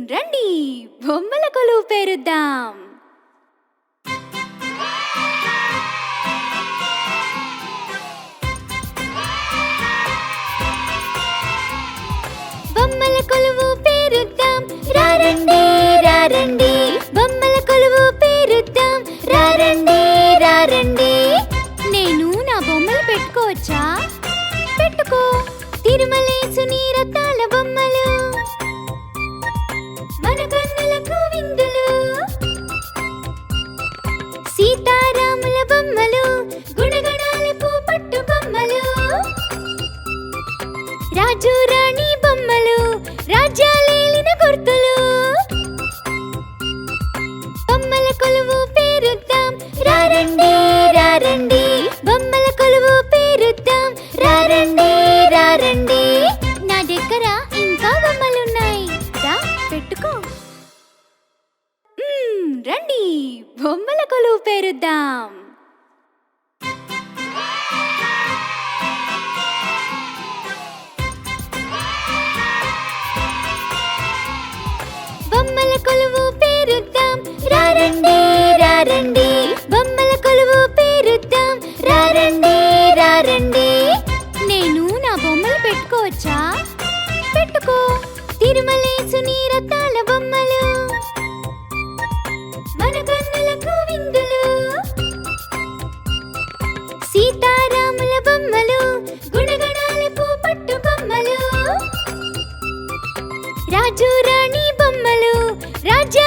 రండి బొమ్మల కొలువు పేరుద్దాం. బొమ్మల కొలువు పేరుద్దాం రారండి రారండి, బొమ్మల కొలువు పేరుద్దాం రారండి రారండి. నేను నా బొమ్మలు పెట్టుకోవచ్చా? పెట్టుకో. తిరుమలేసుని రత్నాల బొమ్మలు, మన కన్నులకు విందులు. సీతారాముల బొమ్మలు, గుణగణాలకు పట్టు బొమ్మలు. రాజు రాణి బొమ్మలు, రాజ్యాలేలిన గుర్తులు. బొమ్మల కొలువు పేరుద్దాం రారండి రారండి, బొమ్మల కొలువు పేరుద్దాం రారండి రారండి. నా దగ్గర ఇంకా బొమ్మలున్నాయి, రా పెట్టుకో. రండి బొమ్మల కొలువు పేరుద్దాం. బొమ్మల కొలువు పేరుద్దాం రారండి రారండి, బొమ్మల కొలువు పేరుద్దాం రారండి రారండి. నేను నా బొమ్మలు పెట్టుకోవచ్చా? పెట్టుకో. తిరుమలేసుని రత్నాల బొమ్మలు, మన కన్నులకు విందులు. సీతారాముల బొమ్మలు, గుణగణాలకు పట్టు బొమ్మలు. రాజు రాణి బొమ్మలు, రాజ్య